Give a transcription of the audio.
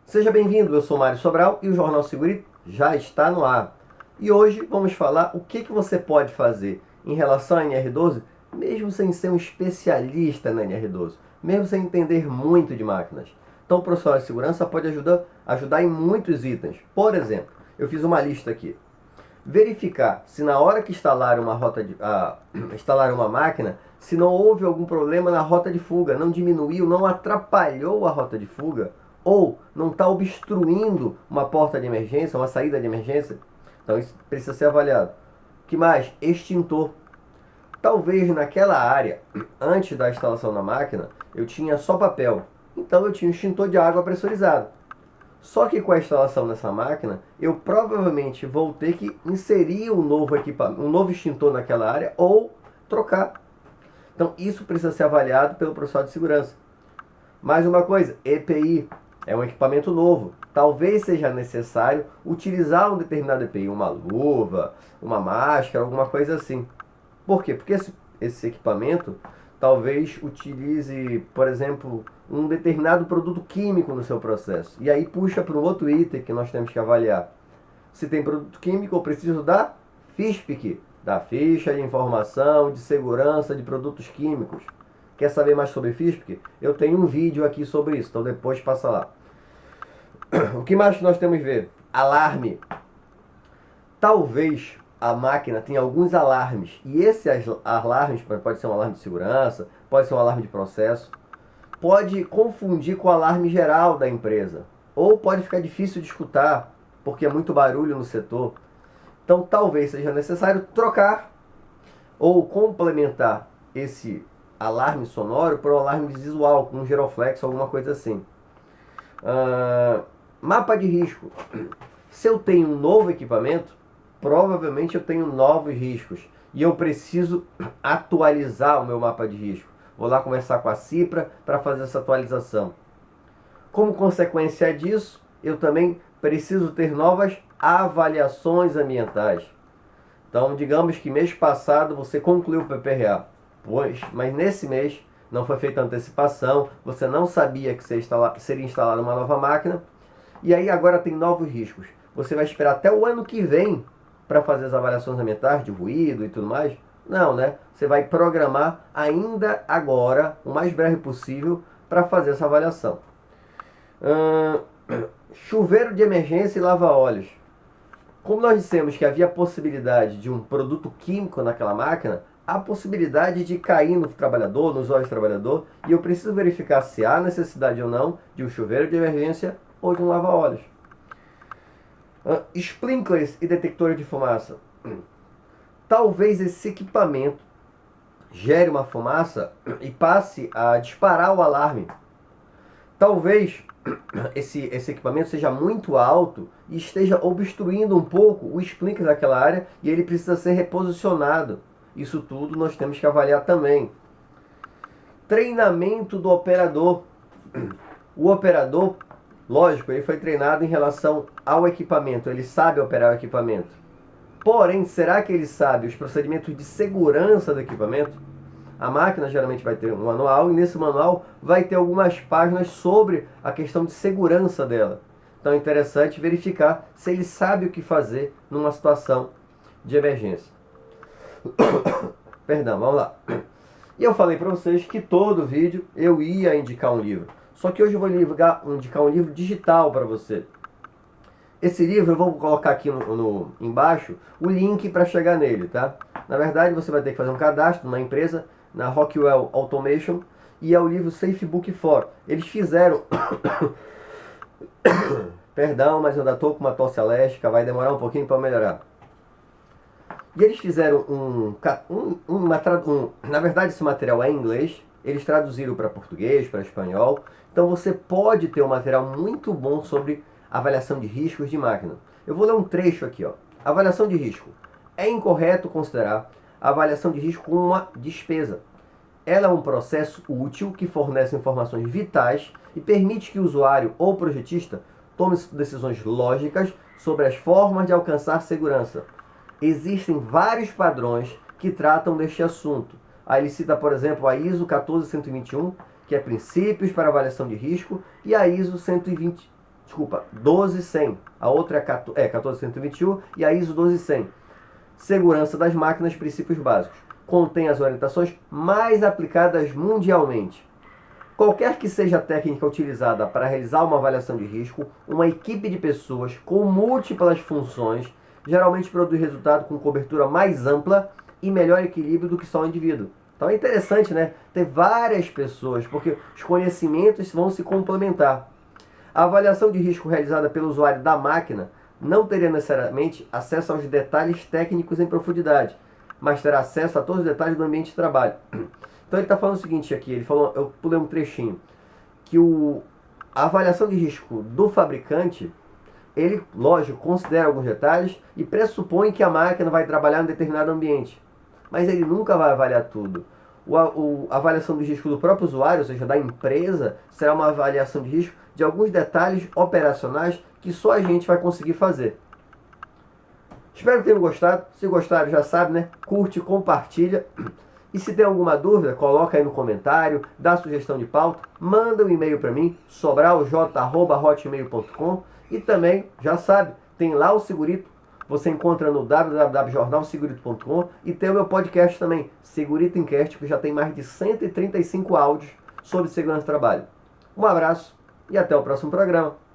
Seja bem-vindo, eu sou Mário Sobral e o Jornal Segurito já está no ar. E hoje vamos falar o que você pode fazer em relação à NR12, mesmo sem ser um especialista na NR12, mesmo sem entender muito de máquinas. Então o profissional de segurança pode ajudar em muitos itens. Por exemplo, eu fiz uma lista aqui. Verificar se na hora que instalar instalar uma máquina, se não houve algum problema na rota de fuga, não diminuiu, não atrapalhou a rota de fuga, ou não está obstruindo uma porta de emergência, uma saída de emergência. Então isso precisa ser avaliado. O que mais? Extintor. Talvez naquela área, antes da instalação da máquina, eu tinha só papel. Então eu tinha um extintor de água pressurizado. Só que com a instalação dessa máquina, eu provavelmente vou ter que inserir um novo equipamento, um novo extintor naquela área ou trocar. Então isso precisa ser avaliado pelo profissional de segurança. Mais uma coisa, EPI é um equipamento novo. Talvez seja necessário utilizar um determinado EPI, uma luva, uma máscara, alguma coisa assim. Por quê? Porque esse equipamento talvez utilize, por exemplo, um determinado produto químico no seu processo. E aí puxa para um outro item que nós temos que avaliar. Se tem produto químico, eu preciso da FISPIC, da Ficha de Informação de Segurança de Produtos Químicos. Quer saber mais sobre FISPIC? Eu tenho um vídeo aqui sobre isso, então depois passa lá. O que mais que nós temos que ver? Alarme. Talvez a máquina tenha alguns alarmes, e esses alarmes, pode ser um alarme de segurança, pode ser um alarme de processo, pode confundir com o alarme geral da empresa, ou pode ficar difícil de escutar, porque é muito barulho no setor. Então talvez seja necessário trocar ou complementar esse alarme sonoro por um alarme visual, com um giroflex, alguma coisa assim. Mapa de risco. Se eu tenho um novo equipamento, provavelmente eu tenho novos riscos e eu preciso atualizar o meu mapa de risco. Vou lá conversar com a Cipra para fazer essa atualização. Como consequência disso, eu também preciso ter novas avaliações ambientais. Então, digamos que mês passado você concluiu o PPRA, mas nesse mês não foi feita antecipação, você não sabia que seria instalada uma nova máquina, e aí agora tem novos riscos. Você vai esperar até o ano que vem para fazer as avaliações ambientais de ruído e tudo mais? Não, né? Você vai programar ainda agora, o mais breve possível, para fazer essa avaliação. Chuveiro de emergência e lava-óleos. Como nós dissemos que havia possibilidade de um produto químico naquela máquina, há possibilidade de cair no trabalhador, nos olhos do trabalhador, e eu preciso verificar se há necessidade ou não de um chuveiro de emergência ou de um lava-óleos. Sprinklers e detectores de fumaça. Talvez esse equipamento gere uma fumaça e passe a disparar o alarme. Talvez esse equipamento seja muito alto e esteja obstruindo um pouco o sprinkler daquela área e ele precisa ser reposicionado. Isso tudo nós temos que avaliar também. Treinamento do operador. O operador, lógico, ele foi treinado em relação ao equipamento, ele sabe operar o equipamento. Porém, será que ele sabe os procedimentos de segurança do equipamento? A máquina geralmente vai ter um manual e nesse manual vai ter algumas páginas sobre a questão de segurança dela. Então é interessante verificar se ele sabe o que fazer numa situação de emergência. Perdão, vamos lá. E eu falei para vocês que todo vídeo eu ia indicar um livro. Só que hoje eu vou indicar um livro digital para você. Esse livro eu vou colocar aqui embaixo o link para chegar nele, tá? Na verdade você vai ter que fazer um cadastro numa empresa, na Rockwell Automation, e é o livro Safe Book 4. Eles fizeram... Perdão, mas eu ainda estou com uma tosse alérgica, vai demorar um pouquinho para melhorar. E eles fizeram na verdade esse material é em inglês, eles traduziram para português, para espanhol. Então você pode ter um material muito bom sobre avaliação de riscos de máquina. Eu vou ler um trecho aqui, ó. Avaliação de risco. É incorreto considerar a avaliação de risco como uma despesa. Ela é um processo útil que fornece informações vitais e permite que o usuário ou projetista tome decisões lógicas sobre as formas de alcançar segurança. Existem vários padrões que tratam deste assunto. Aí ele cita, por exemplo, a ISO 14121, que é Princípios para Avaliação de Risco, e a ISO Desculpa, 12100. A outra é 14121 e a ISO 12100. Segurança das máquinas, princípios básicos. Contém as orientações mais aplicadas mundialmente. Qualquer que seja a técnica utilizada para realizar uma avaliação de risco, uma equipe de pessoas com múltiplas funções geralmente produz resultado com cobertura mais ampla e melhor equilíbrio do que só um indivíduo. Então é interessante, né? Ter várias pessoas, porque os conhecimentos vão se complementar. A avaliação de risco realizada pelo usuário da máquina não teria necessariamente acesso aos detalhes técnicos em profundidade, mas terá acesso a todos os detalhes do ambiente de trabalho. Então ele está falando o seguinte aqui, ele falou, eu pulei um trechinho, que a avaliação de risco do fabricante, ele, lógico, considera alguns detalhes e pressupõe que a máquina vai trabalhar em um determinado ambiente. Mas ele nunca vai avaliar tudo. A avaliação de risco do próprio usuário, ou seja, da empresa, será uma avaliação de risco de alguns detalhes operacionais que só a gente vai conseguir fazer. Espero que tenham gostado. Se gostaram, já sabe, né? Curte, compartilha. E se tem alguma dúvida, coloca aí no comentário, dá sugestão de pauta, manda um e-mail para mim, sobralj@hotmail.com, e também, já sabe, tem lá o Segurito, você encontra no www.jornalsegurito.com, e tem o meu podcast também, Segurito Encast, que já tem mais de 135 áudios sobre segurança do trabalho. Um abraço e até o próximo programa.